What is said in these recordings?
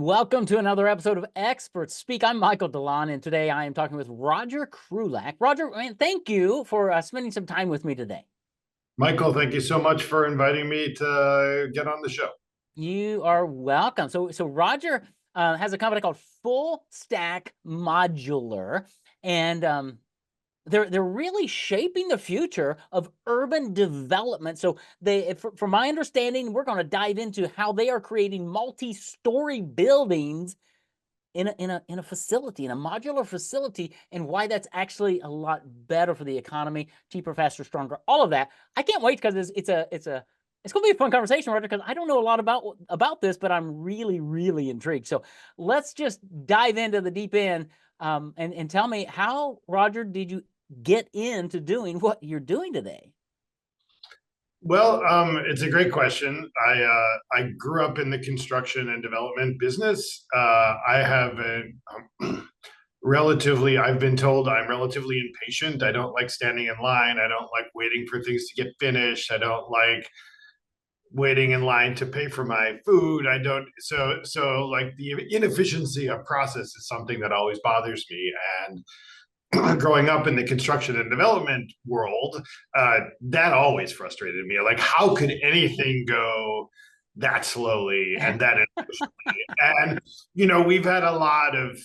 and welcome to another episode of Experts Speak. I'm Michael DeLon, and today I am talking with Roger Krulak. Roger, man, thank you for spending some time with me today. Michael, thank you so much for inviting me to get on the show. You are welcome. So Roger has a company called Full Stack Modular, and they're really shaping the future of urban development. So from my understanding, we're going to dive into how they are creating multi-story buildings in a facility, in a modular facility, and why that's actually a lot better for the economy, cheaper, faster, stronger, all of that. I can't wait because it's going to be a fun conversation, Roger, because I don't know a lot about this, but I'm really intrigued. So let's just dive into the deep end and tell me how, Roger, did you get into doing what you're doing today? Well, it's a great question. I grew up in the construction and development business. I have I've been told I'm relatively impatient. I don't like standing in line. I don't like waiting for things to get finished. I don't like waiting in line to pay for my food. I don't, so like the inefficiency of process is something that always bothers me. And growing up in the construction and development world, that always frustrated me. Like, how could anything go that slowly and that inefficiently? And we've had a lot of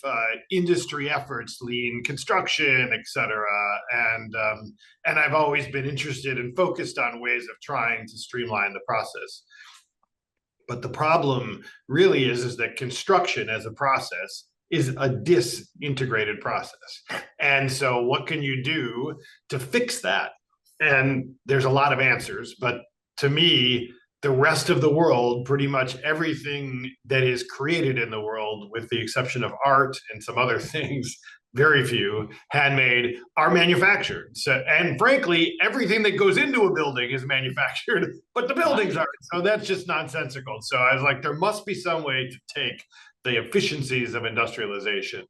industry efforts, lean construction, et cetera, and I've always been interested and focused on ways of trying to streamline the process. But the problem really is that construction as a process is a disintegrated process. And so what can you do to fix that? And there's a lot of answers, but to me, the rest of the world, pretty much everything that is created in the world, with the exception of art and some other things, very few, handmade, are manufactured. So, and frankly, everything that goes into a building is manufactured, but the buildings aren't. So that's just nonsensical. So I was like, there must be some way to take the efficiencies of industrialization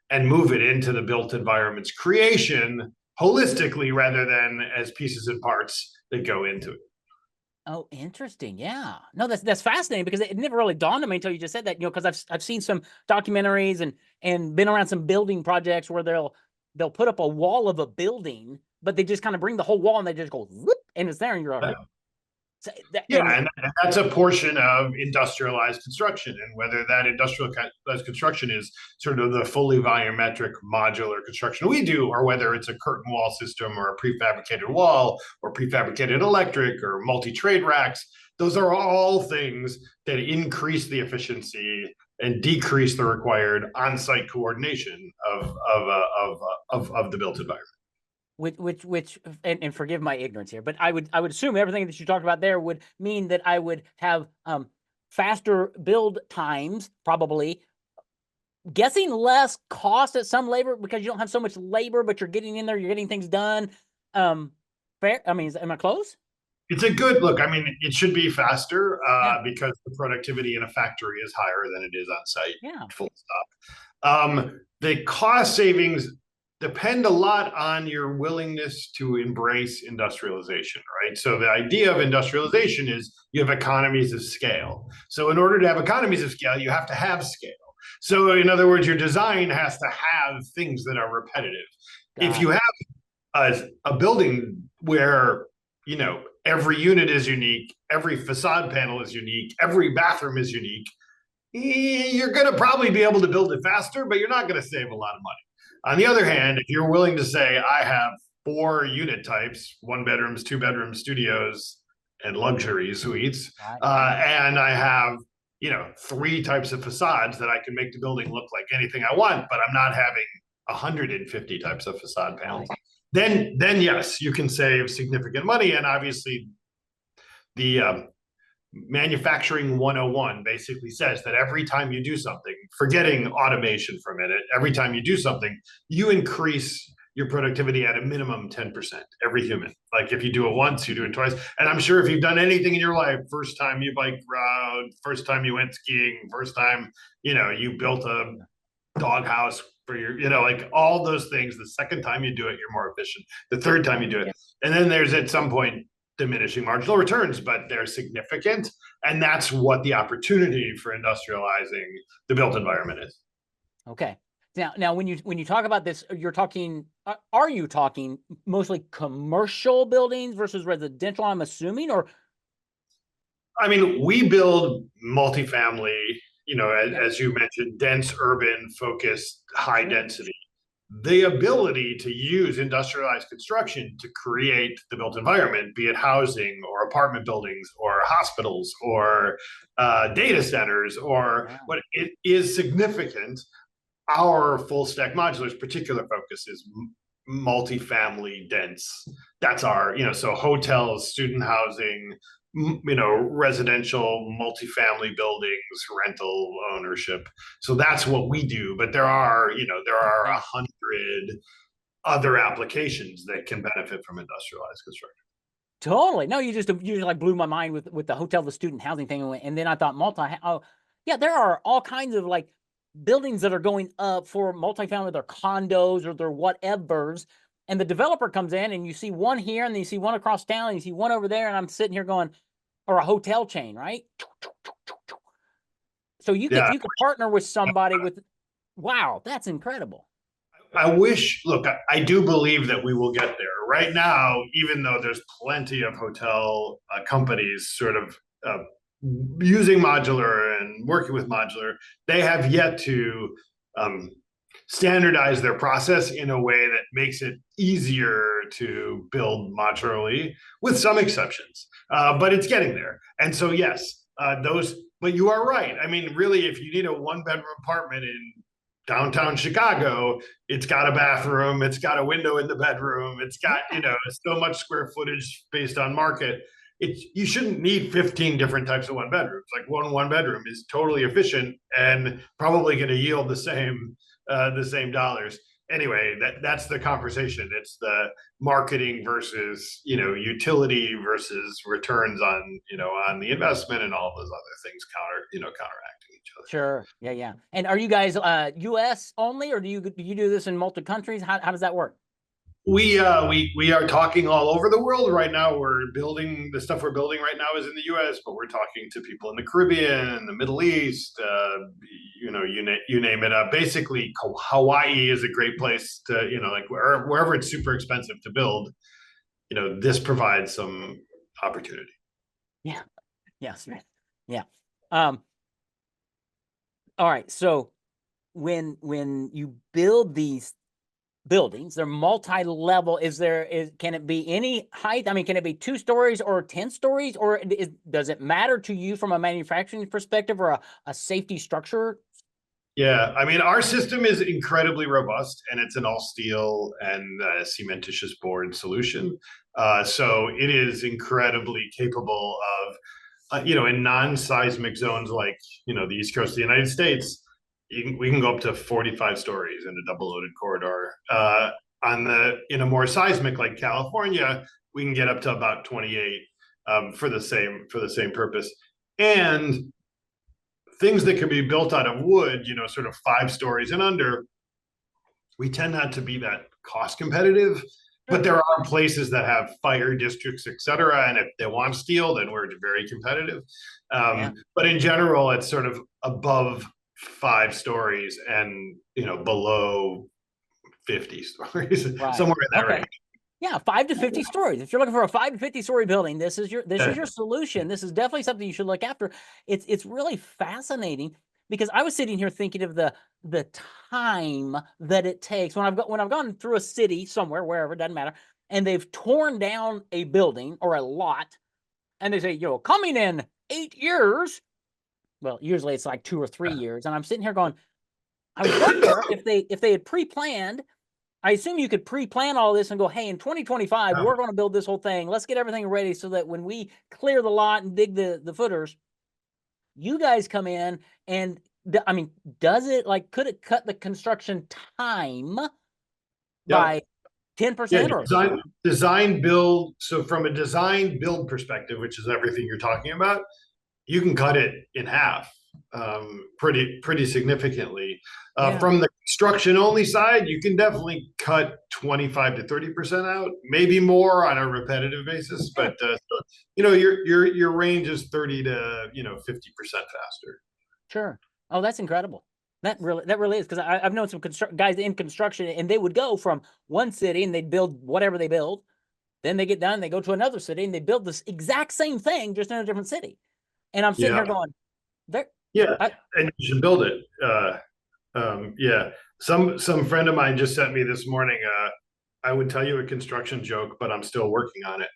and move it into the built environment's creation holistically rather than as pieces and parts that go into it. Oh, interesting. Yeah. No, that's fascinating because it never really dawned on me until you just said that, because I've seen some documentaries and been around some building projects where they'll put up a wall of a building, but they just kind of bring the whole wall and they just go whoop, and it's there and you're all right. So and that's a portion of industrialized construction, and whether that industrialized construction is sort of the fully volumetric modular construction we do, or whether it's a curtain wall system or a prefabricated wall or prefabricated electric or multi-trade racks, those are all things that increase the efficiency and decrease the required on-site coordination of the built environment. Which and forgive my ignorance here, but I would assume everything that you talked about there would mean that I would have faster build times, probably, guessing less cost at some labor because you don't have so much labor, but you're getting in there, you're getting things done. Fair? I mean, am I close? It's a good look. I mean, it should be faster because the productivity in a factory is higher than it is on site. Yeah. Full stop. The cost savings depend a lot on your willingness to embrace industrialization, right? So the idea of industrialization is you have economies of scale. So in order to have economies of scale, you have to have scale. So in other words, your design has to have things that are repetitive. If you have a building where, every unit is unique, every facade panel is unique, every bathroom is unique, you're going to probably be able to build it faster, but you're not going to save a lot of money. On the other hand, if you're willing to say, I have 4 unit types, 1 bedrooms, 2 bedrooms, studios, and luxury suites, and I have, 3 types of facades that I can make the building look like anything I want, but I'm not having 150 types of facade panels, then yes, you can save significant money. And obviously the Manufacturing 101 basically says that every time you do something, forgetting automation for a minute, every time you do something, you increase your productivity at a minimum 10%, every human. Like if you do it once, you do it twice. And I'm sure if you've done anything in your life, first time you biked around, first time you went skiing, first time, you built a doghouse for your, like all those things, the second time you do it, you're more efficient. The third time you do it. And then there's at some point, diminishing marginal returns, but they're significant. And that's what the opportunity for industrializing the built environment is. Okay. Now, when you talk about this, you're talking. Are you talking mostly commercial buildings versus residential? I'm assuming, or I mean, we build multifamily, yeah, as you mentioned, dense, urban, focused, high sure, density. The ability to use industrialized construction to create the built environment, be it housing or apartment buildings or hospitals or data centers or yeah, what, it is significant. Our full stack modulars particular focus is multifamily dense. That's our, so hotels, student housing, residential multifamily buildings, rental ownership. So that's what we do. But there are okay. 100 other applications that can benefit from industrialized construction. Totally. No, you just like blew my mind with the hotel, the student housing thing, and then I thought multi. Oh, yeah, there are all kinds of like buildings that are going up for multifamily, their condos or their whatevers, and the developer comes in and you see one here, and then you see one across town, and you see one over there, and I'm sitting here going, or a hotel chain, right? So Yeah, you could partner with somebody with, wow, that's incredible. I wish, look, I do believe that we will get there. Right now, even though there's plenty of hotel companies sort of using modular and working with modular, they have yet to um, standardize their process in a way that makes it easier to build modularly, with some exceptions. But it's getting there. And so, yes, but you are right. I mean, really, if you need a one bedroom apartment in downtown Chicago, it's got a bathroom, it's got a window in the bedroom, it's got, Yeah, so much square footage based on market. You shouldn't need 15 different types of one bedrooms. Like one bedroom is totally efficient and probably going to yield the same dollars. Anyway, that's the conversation. It's the marketing versus, utility versus returns on the investment, and all of those other things counteracting each other. sure. Yeah, yeah. And are you guys US only, or do you do this in multiple countries? How does that work? We are talking all over the world right now. The stuff we're building right now is in the U.S., but we're talking to people in the Caribbean, the Middle East, you name it. Basically, Hawaii is a great place to, like wherever it's super expensive to build. This provides some opportunity. Yeah. Yes. Right. Yeah. Um, all right. So when you build these buildings, they're multi-level. Can it be any height? I mean, can it be 2 stories or 10 stories, or does it matter to you from a manufacturing perspective or a safety structure? Yeah, I mean, our system is incredibly robust, and it's an all steel and cementitious board solution. So it is incredibly capable of, in non-seismic zones like, the East Coast of the United States, we can go up to 45 stories in a double loaded corridor. In a more seismic like California, we can get up to about 28 for the same purpose. And things that can be built out of wood, sort of 5 stories and under, we tend not to be that cost competitive. But Sure. there are places that have fire districts, et cetera. And if they want steel, then we're very competitive. Yeah. But in general, it's sort of above 5 stories and, below 50 stories, Right. somewhere in that Okay. range. Yeah, 5 to 50 stories. If you're looking for a 5 to 50 story building, this is your Yeah. solution. This is definitely something you should look after. It's really fascinating because I was sitting here thinking of the time that it takes when I've gone through a city somewhere, wherever, it doesn't matter, and they've torn down a building or a lot, and they say, coming in 8 years. Well, usually it's like 2 or 3 years, and I'm sitting here going, I wonder if they had pre-planned. I assume you could pre-plan all this and go, hey, in 2025, we're going to build this whole thing. Let's get everything ready so that when we clear the lot and dig the footers, you guys come in and I mean, could it cut the construction time Yep. by Yeah, 10% or? design build. So from a design build perspective, which is everything you're talking about, you can cut it in half. pretty significantly. Yeah, From the construction only side, you can definitely cut 25 to 30% out, maybe more on a repetitive basis. But sure, your range is 30 to 50% faster. sure. Oh, that's incredible. That really is because I've known some guys in construction, and they would go from one city and they'd build whatever they build. Then they get done, they go to another city and they build this exact same thing just in a different city. And I'm sitting Yeah, here going, there, yeah, I, and you should build it. Yeah, some friend of mine just sent me this morning. I would tell you a construction joke, but I'm still working on it.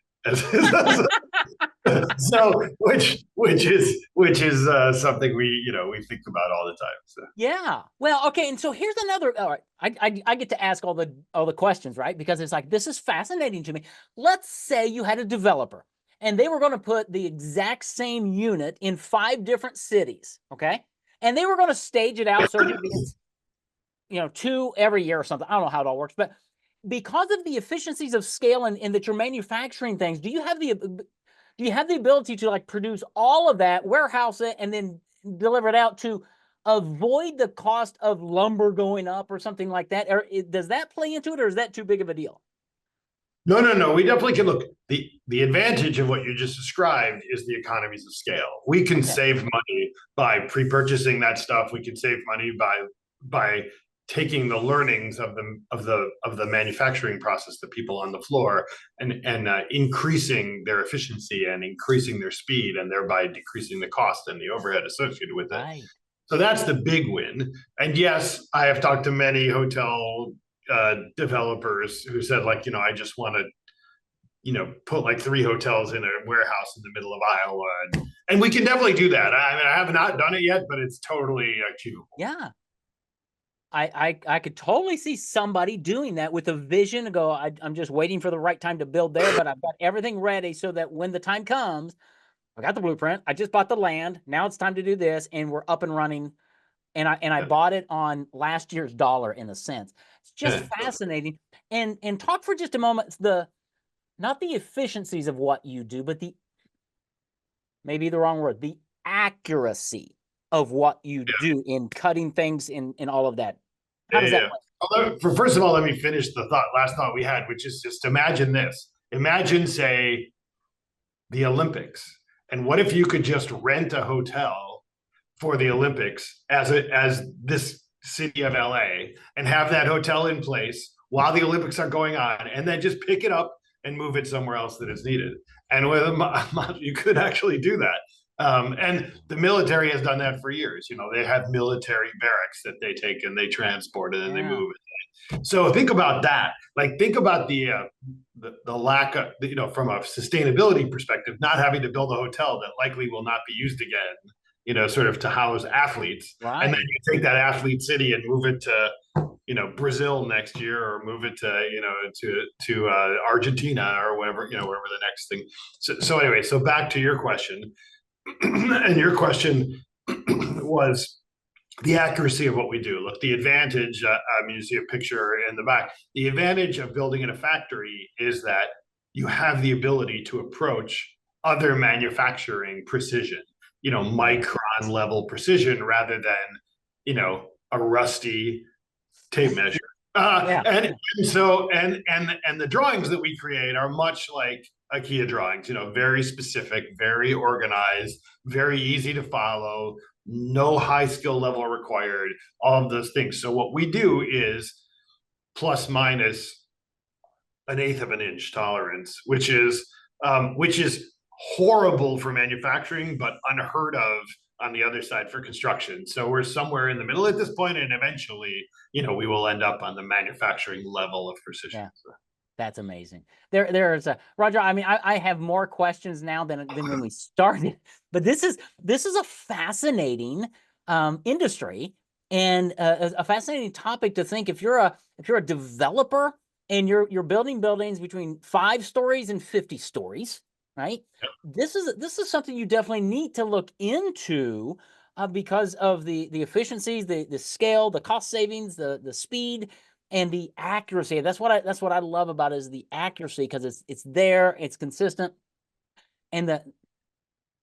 So, which is something we think about all the time. So. yeah. Well, okay. And so here's another. All right, I get to ask all the questions, right? Because it's like this is fascinating to me. Let's say you had a developer and they were going to put the exact same unit in 5 different cities, okay? And they were going to stage it out so it gets, 2 every year or something. I don't know how it all works, but because of the efficiencies of scale and that you're manufacturing things, do you have the ability to like produce all of that, warehouse it, and then deliver it out to avoid the cost of lumber going up or something like that? Or does that play into it, or is that too big of a deal? No, no, no. We definitely can look. The advantage of what you just described is the economies of scale. We can Okay. save money by pre-purchasing that stuff. We can save money by taking the learnings of the manufacturing process, the people on the floor, and increasing their efficiency and increasing their speed, and thereby decreasing the cost and the overhead associated with it. Right. So that's the big win. And yes, I have talked to many hotel developers who said, like, I just want to, put like 3 hotels in a warehouse in the middle of Iowa. And we can definitely do that. I mean, I have not done it yet, but it's totally achievable. Yeah. I could totally see somebody doing that with a vision to go, I'm just waiting for the right time to build there, but I've got everything ready so that when the time comes, I got the blueprint. I just bought the land. Now it's time to do this, and we're up and running. And I bought it on last year's dollar in a sense. It's just Yeah. fascinating. And talk for just a moment the not the efficiencies of what you do, but the maybe the wrong word, the accuracy of what you do in cutting things in all of that. How Yeah, does yeah, that yeah. play? First of all, let me finish the last thought we had, which is just imagine this. Imagine, say, the Olympics. And what if you could just rent a hotel for the Olympics as this city of LA and have that hotel in place while the Olympics are going on, and then just pick it up and move it somewhere else that is needed. And with you could actually do that. And the military has done that for years. They have military barracks that they take and they transport and then they Yeah. move it. So think about that. Like think about the lack of from a sustainability perspective, not having to build a hotel that likely will not be used again. Sort of to house athletes, and then Right. you take that athlete city and move it to Brazil next year, or move it to Argentina, or whatever wherever the next thing. So anyway, so back to your question, and your question was the accuracy of what we do. Look, the advantage, you see a picture in the back. The advantage of building in a factory is that you have the ability to approach other manufacturing precision, Right. micron level precision, rather than, a rusty tape measure. Yeah. And so and the drawings that we create are much like IKEA drawings, very specific, very organized, very easy to follow, no high skill level required, all of those things. So what we do is plus minus an eighth of an inch tolerance, which is horrible for manufacturing, but unheard of on the other side for construction. So we're somewhere in the middle at this point, and eventually, we will end up on the manufacturing level of precision. Yeah. That's amazing. There's a Roger. I mean, I have more questions now than when we started, but this is a fascinating industry and a fascinating topic to think. If you're a developer and you're building buildings between 5 stories and 50 stories, right? This is something you definitely need to look into because of the efficiencies, the scale, the cost savings, the speed and the accuracy. That's what I love about it is the accuracy because it's there, it's consistent, and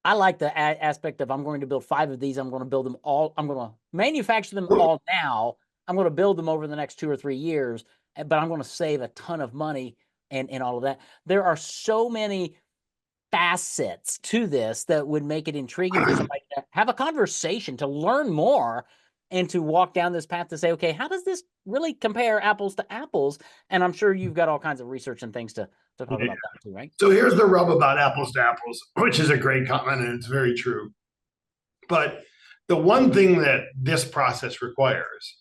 I like the aspect of I'm going to build 5 of these. I'm going to build them all. I'm going to manufacture them all now. I'm going to build them over the next 2 or 3 years, but I'm going to save a ton of money and all of that. There are so many facets to this that would make it intriguing for somebody to have a conversation, to learn more, and to walk down this path to say, okay, how does this really compare apples to apples? And I'm sure you've got all kinds of research and things to talk Yeah. about that too, right? So here's the rub about apples to apples, which is a great comment, and it's very true. But the one thing that this process requires,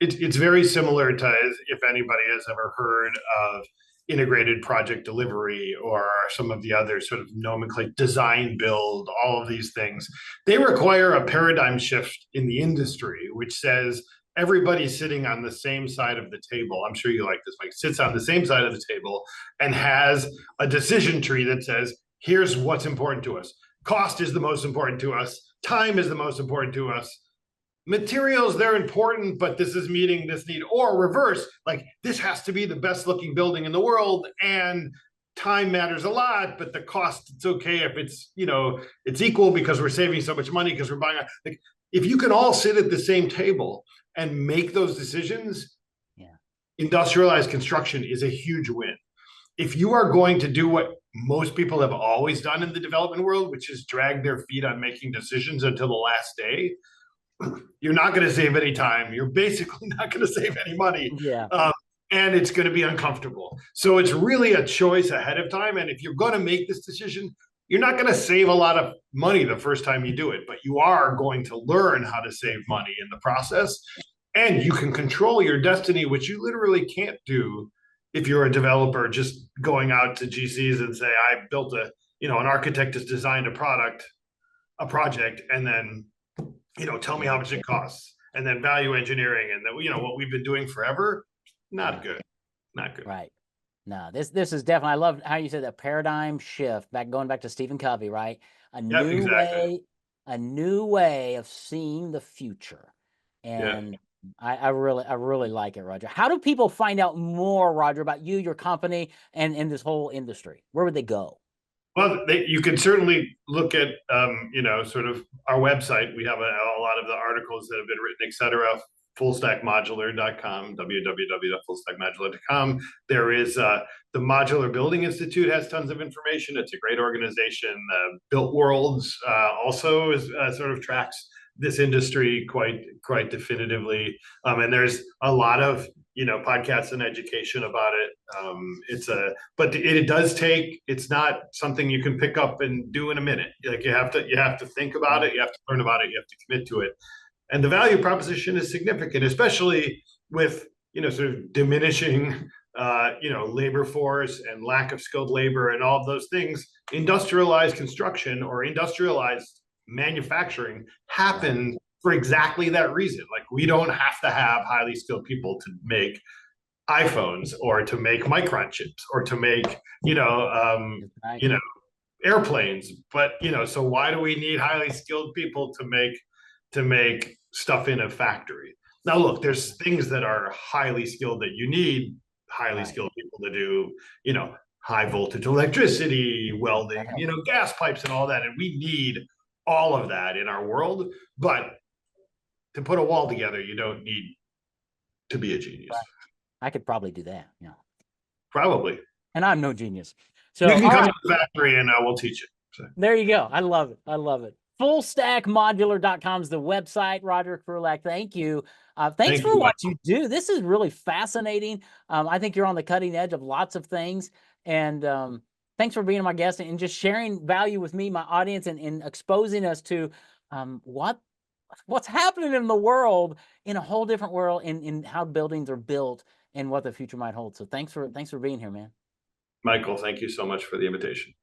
it's very similar to, if anybody has ever heard of integrated project delivery or some of the other sort of nomenclature, design build, all of these things. They require a paradigm shift in the industry, which says everybody's sitting on the same side of the table. I'm sure you like this, Mike, sits on the same side of the table and has a decision tree that says, here's what's important to us. Cost is the most important to us. Time is the most important to us. Materials, they're important, but this is meeting this need. Or reverse, like this has to be the best looking building in the world, and time matters a lot, but the cost, it's okay if it's, it's equal because we're saving so much money because we're buying. Like, if you can all sit at the same table and make those decisions, Yeah. Industrialized construction is a huge win. If you are going to do what most people have always done in the development world, which is drag their feet on making decisions until the last day, you're not going to save any time. You're basically not going to save any money. Yeah. And it's going to be uncomfortable. So it's really a choice ahead of time. And if you're going to make this decision, you're not going to save a lot of money the first time you do it, but you are going to learn how to save money in the process. And you can control your destiny, which you literally can't do if you're a developer just going out to GCs and say, I built an architect has designed a project, and then, tell me how much it costs, and then value engineering, and then, what we've been doing forever. Not good. Right. No, this is definitely, I love how you said that paradigm shift, going back to Stephen Covey, right? A new way of seeing the future. And I really like it, Roger. How do people find out more, Roger, about you, your company, and this whole industry? Where would they go? Well, you can certainly look at, sort of our website. We have a lot of the articles that have been written, et cetera. Fullstackmodular.com, www.fullstackmodular.com. There is the Modular Building Institute has tons of information. It's a great organization. Built Worlds also is sort of tracks this industry quite definitively. And there's a lot of podcasts and education about it. But it does take. It's not something you can pick up and do in a minute. Like you have to think about it. You have to learn about it. You have to commit to it. And the value proposition is significant, especially with sort of diminishing labor force and lack of skilled labor and all of those things. Industrialized construction or industrialized manufacturing happened for exactly that reason. Like, we don't have to have highly skilled people to make iPhones or to make micron chips or to make airplanes. But so why do we need highly skilled people to make stuff in a factory? Now, look, there's things that are highly skilled that you need highly skilled people to do, high voltage electricity, welding, gas pipes and all that. And we need all of that in our world. But to put a wall together, you don't need to be a genius. I could probably do that. Yeah. Probably. And I'm no genius. So you can come to the factory and we'll teach you. So. There you go. I love it. Fullstackmodular.com is the website. Roger Krulak, thank you. Thanks for what you do. This is really fascinating. I think you're on the cutting edge of lots of things. And thanks for being my guest and just sharing value with me, my audience, and exposing us to what's happening in the world, in a whole different world, in how buildings are built and what the future might hold. So thanks for being here, man. Michael, thank you so much for the invitation.